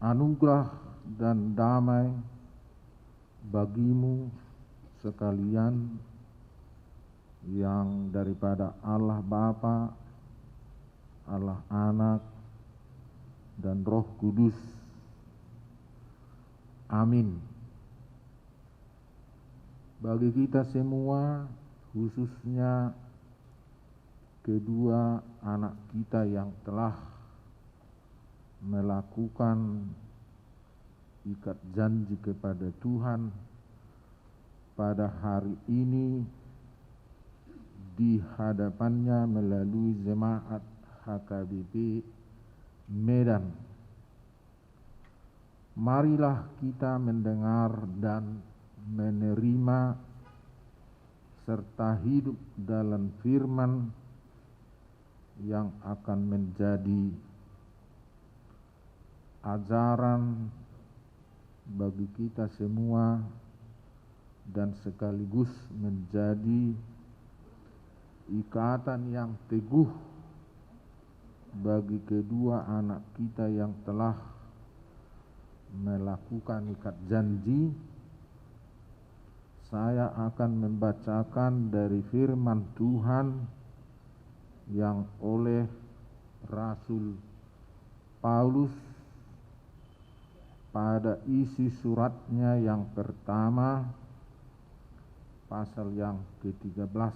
anugerah dan damai bagimu sekalian yang daripada Allah Bapa, Allah Anak, dan Roh Kudus. Amin. Bagi kita semua, khususnya kedua anak kita yang telah melakukan ikat janji kepada Tuhan pada hari ini di hadapannya melalui jemaat HKBP Medan. Marilah kita mendengar dan menerima serta hidup dalam firman yang akan menjadi ajaran bagi kita semua dan sekaligus menjadi ikatan yang teguh bagi kedua anak kita yang telah melakukan ikat janji. Saya akan membacakan dari firman Tuhan yang oleh Rasul Paulus pada isi suratnya yang pertama, pasal yang ke-13.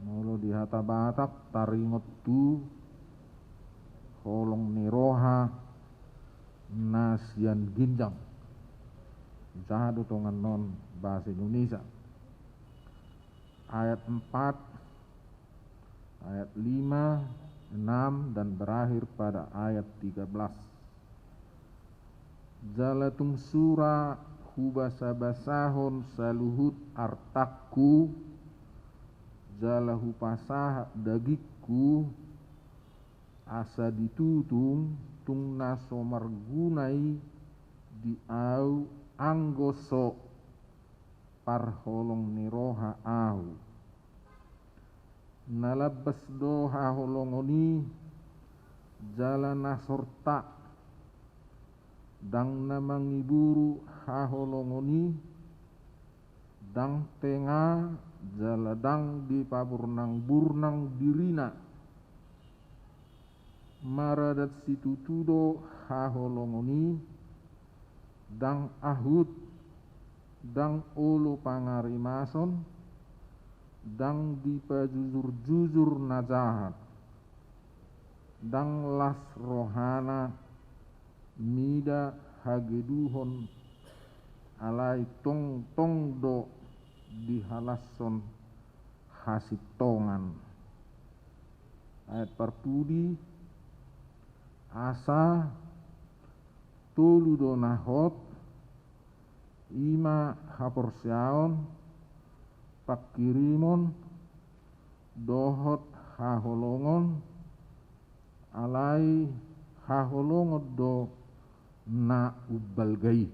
Mulu di hata batak taringot tu holong niroha nasian ginjang. Jadu tongan non bahasa Indonesia. Ayat 4, ayat 5, 6 dan berakhir pada ayat 13. Jalatung sura hubasa basahon saluhut artakku jalahu pasah dagikku asa ditutung tung naso margunai di au anggoso parholong niroha au nalabas doha holongoni jalan nasorta dang namangiburu haholongoni dang tengah jaladang di paburnang-burnang dirina maradat situtudo haholongoni dang ahud dang olo pangarimason dang di pajujur-jujur najahat dang las rohana mida hageduhon alai tong do di halasson hasitongan. Ayat pertudi asa tolu do nahot ima haporsiaon pakirimon dohot haholongon alai haholongot do na ubalgai.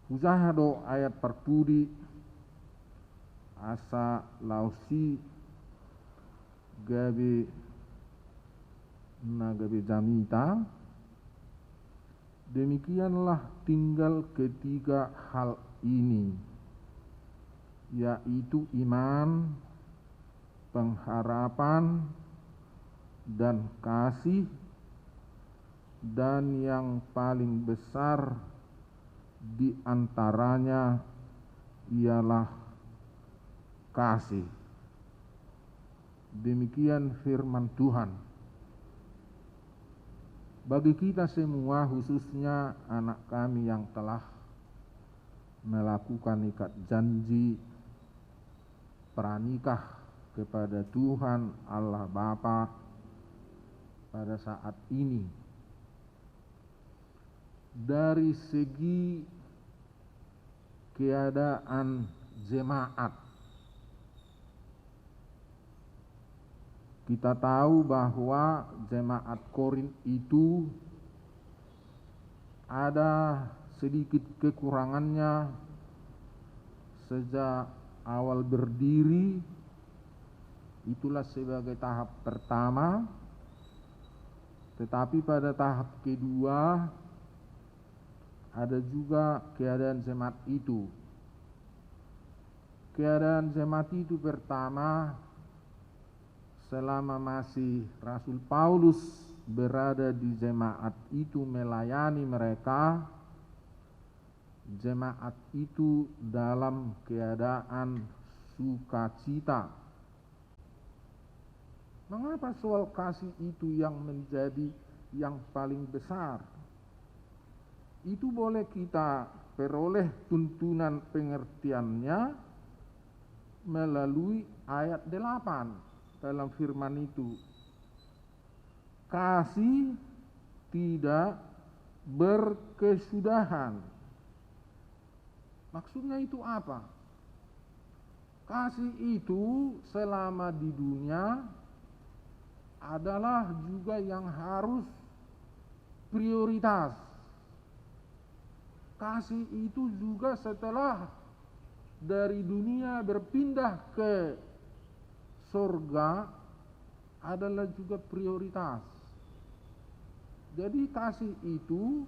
Usaha do ayat pertudi asa lausi gabe nagabe jamita. Demikianlah tinggal ketiga hal ini, yaitu iman, pengharapan, dan kasih, dan yang paling besar di antaranya ialah kasih. Demikian firman Tuhan. Bagi kita semua, khususnya anak kami yang telah melakukan ikat janji pranikah kepada Tuhan Allah Bapa pada saat ini, dari segi keadaan jemaat, kita tahu bahwa jemaat Korin itu ada sedikit kekurangannya sejak awal berdiri, Itulah sebagai tahap pertama. Tetapi pada tahap kedua ada juga keadaan jemaat itu. Keadaan jemaat itu pertama, selama masih Rasul Paulus berada di jemaat itu melayani mereka, jemaat itu dalam keadaan sukacita. Mengapa soal kasih itu yang menjadi yang paling besar? Itu boleh kita peroleh tuntunan pengertiannya melalui ayat 8 dalam firman itu. Kasih tidak berkesudahan. Maksudnya itu apa? Kasih itu selama di dunia adalah juga yang harus prioritas. Kasih itu juga setelah dari dunia berpindah ke surga adalah juga prioritas. Jadi kasih itu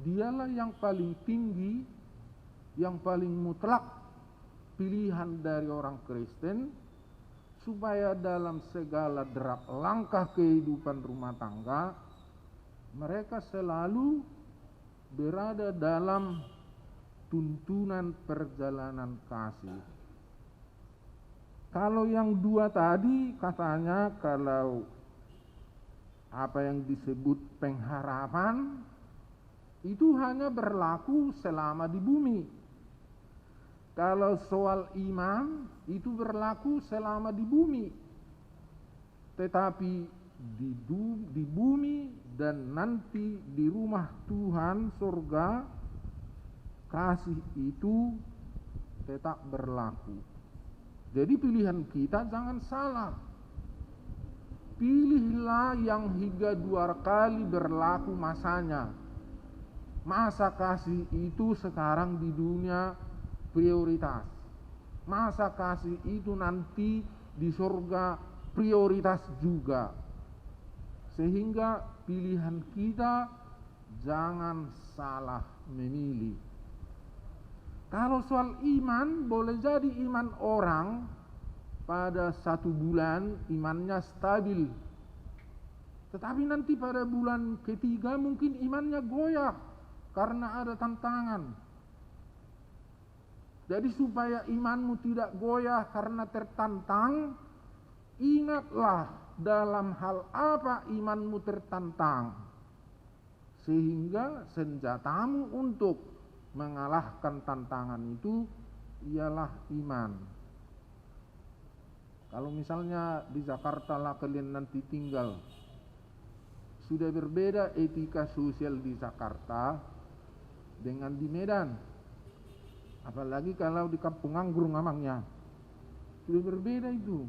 dialah yang paling tinggi, yang paling mutlak pilihan dari orang Kristen, supaya dalam segala derap langkah kehidupan rumah tangga mereka selalu berada dalam tuntunan perjalanan kasih. Kalau yang dua tadi katanya kalau apa yang disebut pengharapan itu hanya berlaku selama di bumi. Kalau soal iman itu berlaku selama di bumi. Tetapi di bumi dan nanti di rumah Tuhan surga, kasih itu tetap berlaku. Jadi pilihan kita jangan salah. Pilihlah yang hingga 2 kali berlaku masanya. Masa kasih itu sekarang di dunia prioritas. Masa kasih itu nanti di surga prioritas juga. Sehingga pilihan kita jangan salah memilih. Kalau soal iman, boleh jadi iman orang pada 1 bulan imannya stabil. Tetapi nanti pada bulan ketiga mungkin imannya goyah karena ada tantangan. Jadi supaya imanmu tidak goyah karena tertantang, ingatlah dalam hal apa imanmu tertantang. Sehingga senjatamu untuk mengalahkan tantangan itu ialah iman. Kalau misalnya di Jakarta lah kalian nanti tinggal, sudah berbeda etika sosial di Jakarta dengan di Medan. Apalagi kalau di kampung anggur namanya, sudah berbeda itu.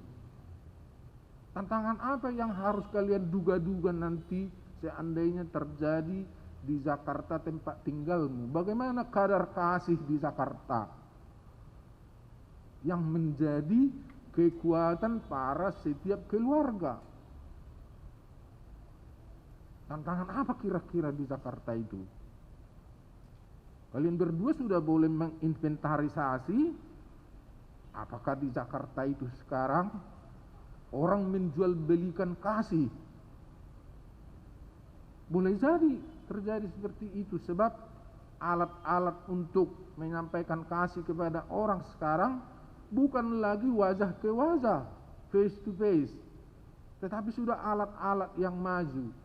Tantangan apa yang harus kalian duga-duga nanti seandainya terjadi di Jakarta tempat tinggalmu? Bagaimana kadar kasih di Jakarta yang menjadi kekuatan para setiap keluarga? Tantangan apa kira-kira di Jakarta itu? Kalian berdua sudah boleh menginventarisasi apakah di Jakarta itu sekarang orang menjual belikan kasih. Boleh jadi terjadi seperti itu, sebab alat-alat untuk menyampaikan kasih kepada orang sekarang bukan lagi wajah ke wajah, face to face, tetapi sudah alat-alat yang maju.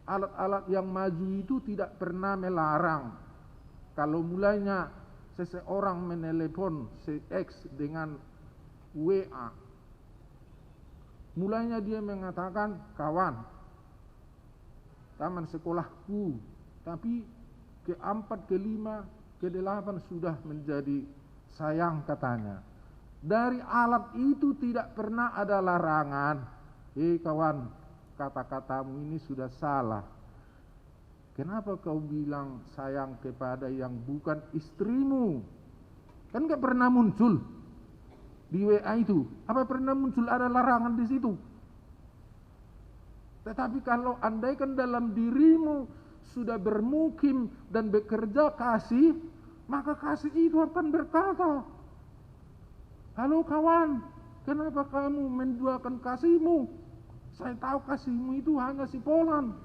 Alat-alat yang maju itu tidak pernah melarang. Kalau mulainya seseorang menelepon X dengan WA, mulainya dia mengatakan kawan, taman sekolahku, tapi ke-4, ke-5, ke-8 sudah menjadi sayang katanya. Dari alat itu tidak pernah ada larangan. Kawan, kata-katamu ini sudah salah. Kenapa kau bilang sayang kepada yang bukan istrimu? Kan gak pernah muncul. di WA itu? Apa pernah muncul ada larangan di situ? Tetapi kalau andaikan dalam dirimu sudah bermukim dan bekerja kasih, maka kasih itu akan berkata, halo kawan, kenapa kamu menduakan kasihmu? Saya tahu kasihmu itu hanya si Polan.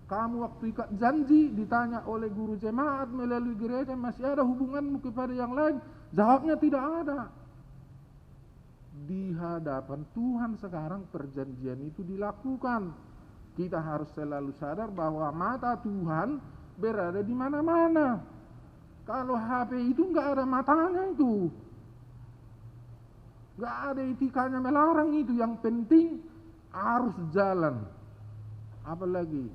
Kamu waktu ikat janji ditanya oleh guru jemaat melalui gereja, masih ada hubunganmu kepada yang lain? Jawabnya tidak ada. Di hadapan Tuhan sekarang perjanjian itu dilakukan. Kita harus selalu sadar bahwa mata Tuhan berada di mana-mana. Kalau HP itu nggak ada matanya itu, nggak ada etikanya melarang itu. Yang penting harus jalan. Apalagi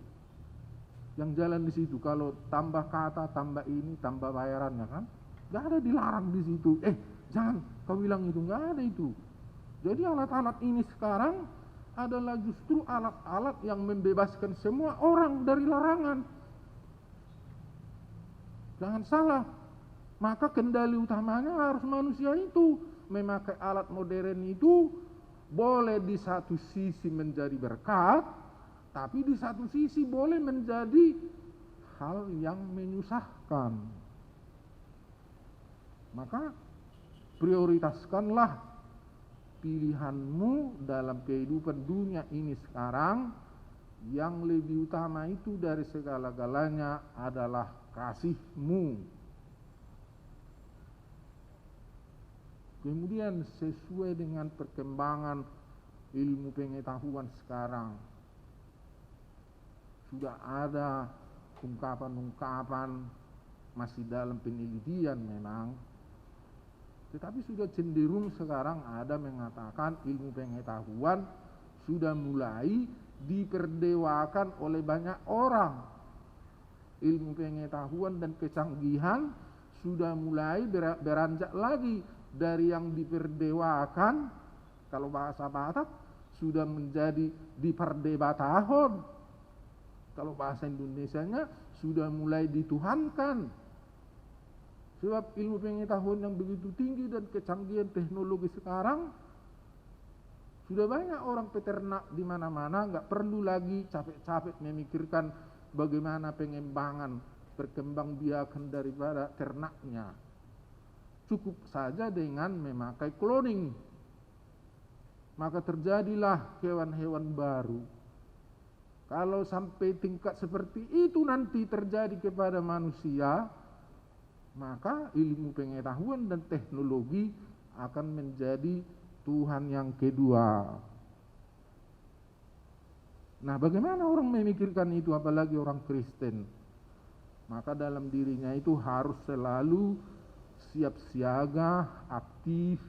yang jalan di situ, kalau tambah kata, tambah ini, tambah bayarannya kan, nggak ada dilarang di situ. Jangan kau bilang itu, nggak ada itu. Jadi alat-alat ini sekarang adalah justru alat-alat yang membebaskan semua orang dari larangan. Jangan salah, maka kendali utamanya harus manusia itu. Memakai alat modern itu boleh di satu sisi menjadi berkat, tapi di satu sisi boleh menjadi hal yang menyusahkan. Maka prioritaskanlah pilihanmu dalam kehidupan dunia ini sekarang. Yang lebih utama itu dari segala-galanya adalah kasihmu. Kemudian sesuai dengan perkembangan ilmu pengetahuan sekarang, sudah ada ungkapan-ungkapan masih dalam penelitian memang, tetapi sudah cenderung sekarang ada mengatakan ilmu pengetahuan sudah mulai diperdewakan oleh banyak orang. Ilmu pengetahuan dan kecanggihan sudah mulai beranjak lagi dari yang diperdewakan, kalau bahasa Batak sudah menjadi diperdebatahon. Kalau bahasa Indonesianya sudah mulai dituhankan. Sebab ilmu pengetahuan yang begitu tinggi dan kecanggihan teknologi sekarang, sudah banyak orang peternak di mana-mana, nggak perlu lagi capek-capek memikirkan bagaimana pengembangan, perkembangbiakan daripada ternaknya. Cukup saja dengan memakai cloning, maka terjadilah hewan-hewan baru. Kalau sampai tingkat seperti itu nanti terjadi kepada manusia, maka ilmu pengetahuan dan teknologi akan menjadi Tuhan yang kedua. Nah, bagaimana orang memikirkan itu, apalagi orang Kristen? Maka dalam dirinya itu harus selalu siap siaga, aktif,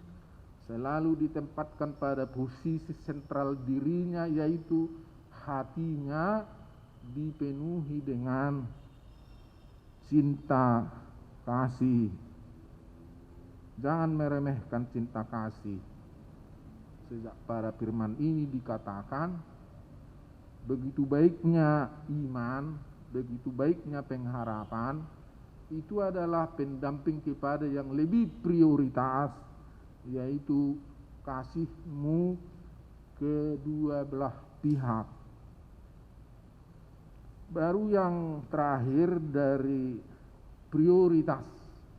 selalu ditempatkan pada posisi sentral dirinya, yaitu hatinya dipenuhi dengan cinta kasih. Jangan meremehkan cinta kasih. Sejak pada firman ini dikatakan, begitu baiknya iman, begitu baiknya pengharapan, itu adalah pendamping kepada yang lebih prioritas, yaitu kasihmu kedua belah pihak. Baru yang terakhir dari prioritas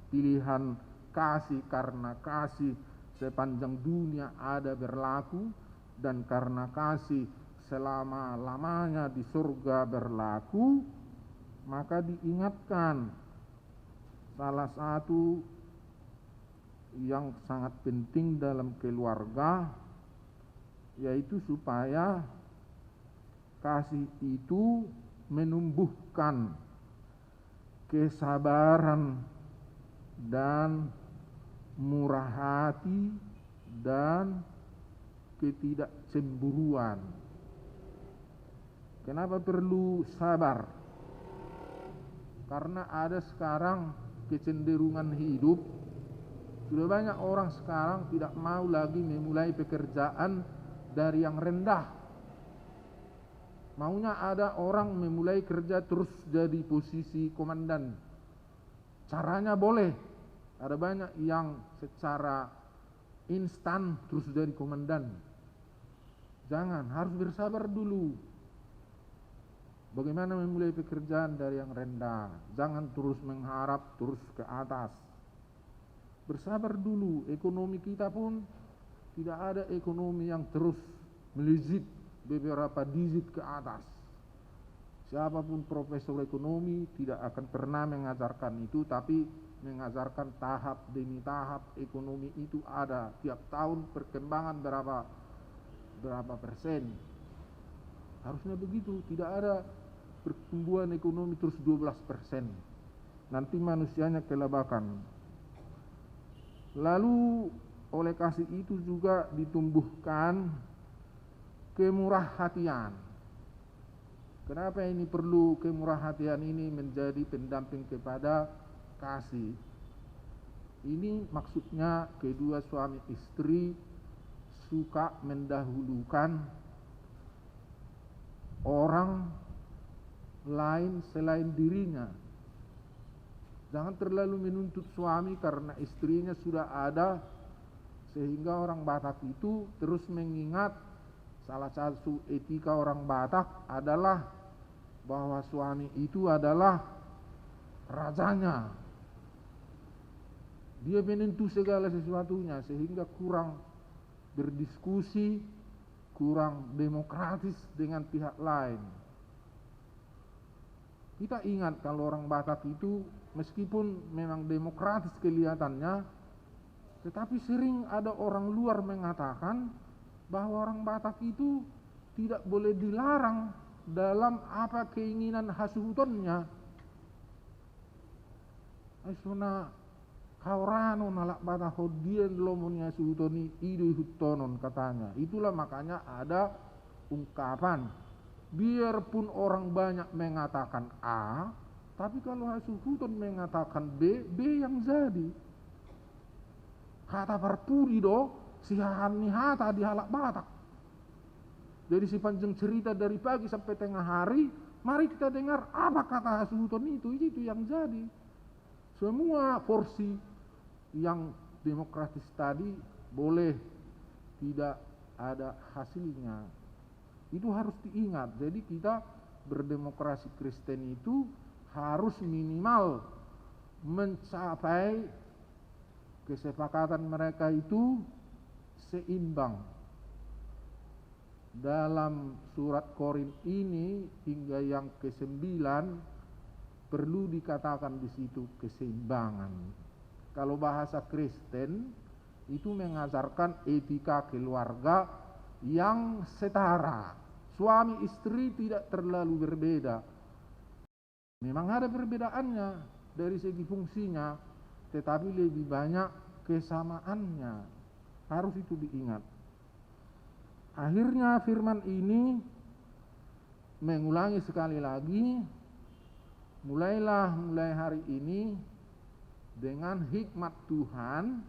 pilihan kasih, karena kasih sepanjang dunia ada berlaku, dan karena kasih selama-lamanya di surga berlaku, maka diingatkan salah satu yang sangat penting dalam keluarga, yaitu supaya kasih itu menumbuhkan kesabaran dan murah hati dan ketidakcemburuan. Kenapa perlu sabar? Karena ada sekarang kecenderungan hidup, sudah banyak orang sekarang tidak mau lagi memulai pekerjaan dari yang rendah. Maunya ada orang memulai kerja terus jadi posisi komandan. Caranya boleh, ada banyak yang secara instan terus dari komandan. Jangan, harus bersabar dulu. Bagaimana memulai pekerjaan dari yang rendah. Jangan terus mengharap terus ke atas. Bersabar dulu. Ekonomi kita pun tidak ada ekonomi yang terus melejit beberapa digit ke atas. Siapapun profesor ekonomi tidak akan pernah mengajarkan itu, tapi mengajarkan tahap demi tahap. Ekonomi itu ada tiap tahun perkembangan berapa persen. Harusnya begitu, tidak ada pertumbuhan ekonomi terus 12%. Nanti manusianya kelabakan. Lalu oleh kasih itu juga ditumbuhkan kemurahhatian. Kenapa ini perlu kemurahhatian ini menjadi pendamping kepada kasih? Ini maksudnya kedua suami istri suka mendahulukan orang lain selain dirinya. Jangan terlalu menuntut suami karena istrinya sudah ada, sehingga orang Batak itu terus mengingat salah satu etika orang Batak adalah bahwa suami itu adalah rajanya. Dia menentu segala sesuatunya, sehingga kurang berdiskusi, kurang demokratis dengan pihak lain. Kita ingat kalau orang Batak itu meskipun memang demokratis kelihatannya, tetapi sering ada orang luar mengatakan bahwa orang Batak itu tidak boleh dilarang dalam apa keinginan hasuhutonnya. Aisona kaurano nalak Batak hodian lomonya suhutoni idu hutonon katanya. Itulah makanya ada ungkapan, biarpun orang banyak mengatakan A, tapi kalau hasuhuton mengatakan B, B yang jadi. Kata parpuri do sihahan ni hata di halak Batak. Jadi sepanjang cerita dari pagi sampai tengah hari, mari kita dengar apa kata hasuhuton itu yang jadi. Semua porsi yang demokratis tadi boleh tidak ada hasilnya. Itu harus diingat. Jadi kita berdemokrasi Kristen itu harus minimal mencapai kesepakatan mereka itu seimbang. Dalam surat Korin ini hingga yang ke-9 perlu dikatakan di situ keseimbangan. Kalau bahasa Kristen itu mengajarkan etika keluarga yang setara. Suami istri tidak terlalu berbeda. Memang ada perbedaannya dari segi fungsinya, tetapi lebih banyak kesamaannya. Harus itu diingat. Akhirnya firman ini mengulangi sekali lagi, mulai hari ini dengan hikmat Tuhan,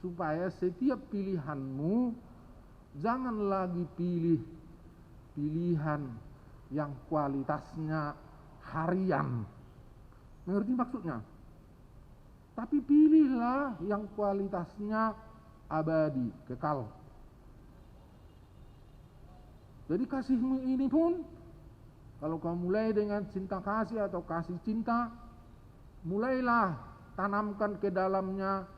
supaya setiap pilihanmu jangan lagi pilih pilihan yang kualitasnya harian. Mengerti maksudnya? Tapi pilihlah yang kualitasnya abadi, kekal. Jadi kasihmu ini pun, kalau kau mulai dengan cinta kasih atau kasih cinta, mulailah tanamkan ke dalamnya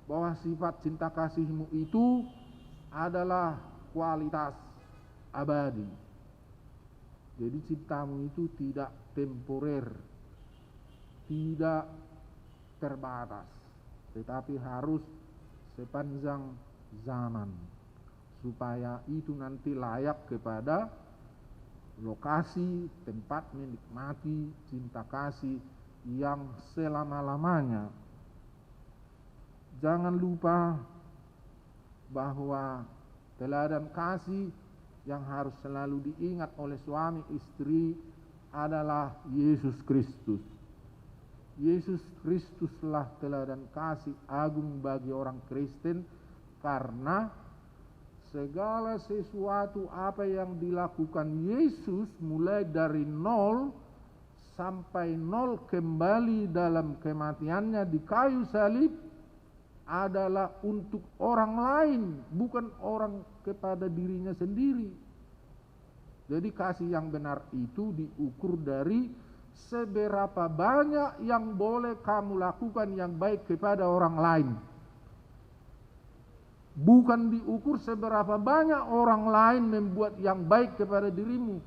bahwa sifat cinta kasihmu itu adalah kualitas abadi. Jadi cintamu itu tidak temporer, tidak terbatas, tetapi harus sepanjang zaman, supaya itu nanti layak kepada lokasi tempat menikmati cinta kasih yang selama-lamanya. Jangan lupa bahwa teladan kasih yang harus selalu diingat oleh suami istri adalah Yesus Kristus. Yesus Kristuslah teladan kasih agung bagi orang Kristen, karena segala sesuatu apa yang dilakukan Yesus mulai dari nol sampai nol kembali dalam kematiannya di kayu salib adalah untuk orang lain, bukan orang kepada dirinya sendiri. Jadi kasih yang benar itu diukur dari seberapa banyak yang boleh kamu lakukan yang baik kepada orang lain. Bukan diukur seberapa banyak orang lain membuat yang baik kepada dirimu.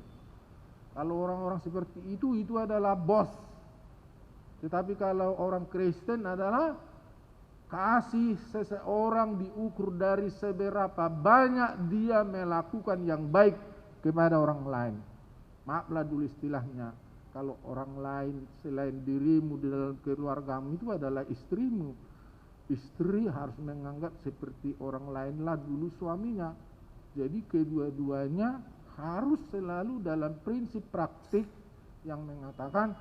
Kalau orang-orang seperti itu adalah bos. Tetapi kalau orang Kristen adalah kasih seseorang diukur dari seberapa banyak dia melakukan yang baik kepada orang lain. Maaflah dulu istilahnya, kalau orang lain selain dirimu di dalam keluargamu itu adalah istrimu. Istri harus menganggap seperti orang lainlah dulu suaminya. Jadi kedua-duanya harus selalu dalam prinsip praktik yang mengatakan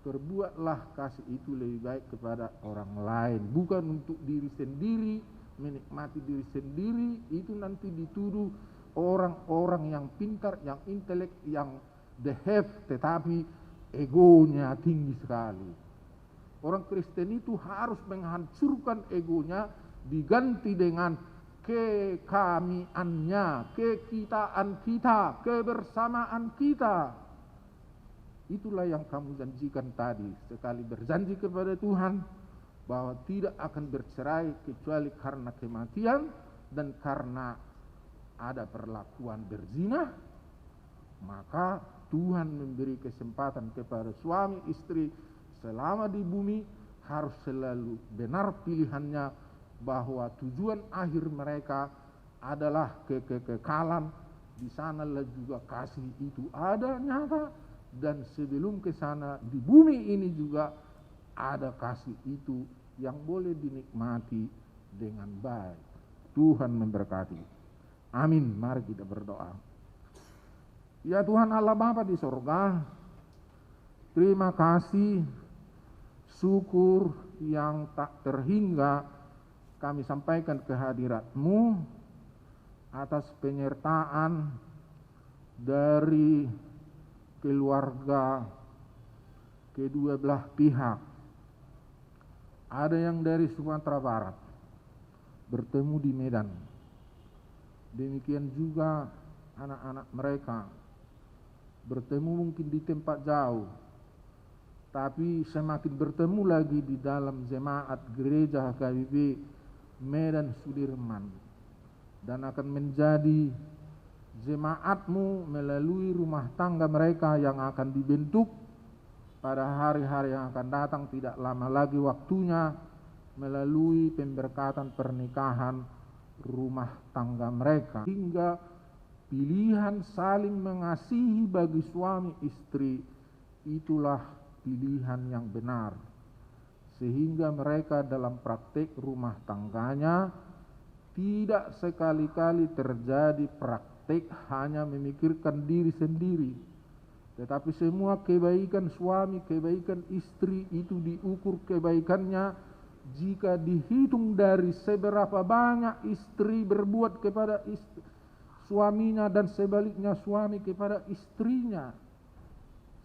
perbuatlah kasih itu lebih baik kepada orang lain, bukan untuk diri sendiri, menikmati diri sendiri. Itu nanti dituduh orang-orang yang pintar, yang intelek, yang the have, tetapi egonya tinggi sekali. Orang Kristen itu harus menghancurkan egonya, diganti dengan kekamiannya, kekitaan kita, kebersamaan kita. Itulah yang kamu janjikan tadi, sekali berjanji kepada Tuhan bahwa tidak akan bercerai kecuali karena kematian dan karena ada perlakuan berzina, maka Tuhan memberi kesempatan kepada suami istri selama di bumi harus selalu benar pilihannya, bahwa tujuan akhir mereka adalah kekekalan. Di sanalah juga kasih itu ada nyata, dan sebelum ke sana di bumi ini juga ada kasih itu yang boleh dinikmati dengan baik. Tuhan memberkati. Amin. Mari kita berdoa. Ya Tuhan Allah Bapa di sorga, terima kasih, syukur yang tak terhingga kami sampaikan kehadirat-Mu atas penyertaan dari keluarga kedua belah pihak. Ada yang dari Sumatera Barat bertemu di Medan. Demikian juga anak-anak mereka bertemu mungkin di tempat jauh, tapi semakin bertemu lagi di dalam jemaat gereja HKBP Medan Sudirman, dan akan menjadi jemaat-Mu melalui rumah tangga mereka yang akan dibentuk pada hari-hari yang akan datang. Tidak lama lagi waktunya, melalui pemberkatan pernikahan rumah tangga mereka, hingga pilihan saling mengasihi bagi suami istri. Itulah pilihan yang benar, sehingga mereka dalam praktek rumah tangganya tidak sekali-kali terjadi praktek hanya memikirkan diri sendiri, tetapi semua kebaikan suami, kebaikan istri itu diukur kebaikannya jika dihitung dari seberapa banyak istri berbuat kepada suaminya dan sebaliknya suami kepada istrinya.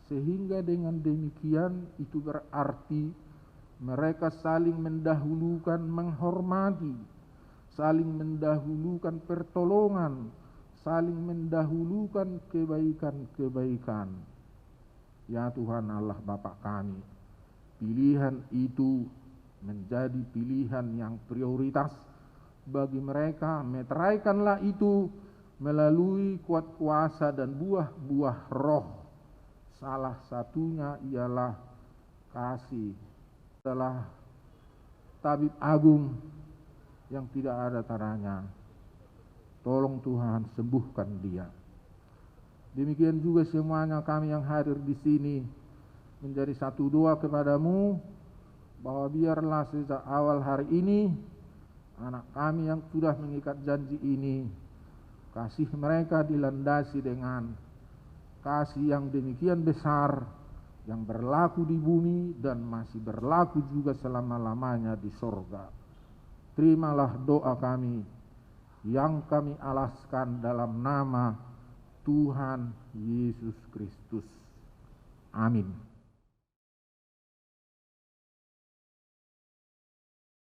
Sehingga dengan demikian itu berarti mereka saling mendahulukan menghormati, saling mendahulukan pertolongan, saling mendahulukan kebaikan-kebaikan. Ya Tuhan Allah Bapa kami, pilihan itu menjadi pilihan yang prioritas bagi mereka. Meteraikanlah itu melalui kuat kuasa dan buah-buah roh. Salah satunya ialah kasih. Adalah tabib agung yang tidak ada tandanya. Tolong Tuhan sembuhkan dia. Demikian juga semuanya kami yang hadir di sini menjadi satu doa kepadamu, bahwa biarlah sejak awal hari ini anak kami yang sudah mengikat janji ini, kasih mereka dilandasi dengan kasih yang demikian besar, yang berlaku di bumi dan masih berlaku juga selama-lamanya di sorga. Terimalah doa kami yang kami alaskan dalam nama Tuhan Yesus Kristus. Amin.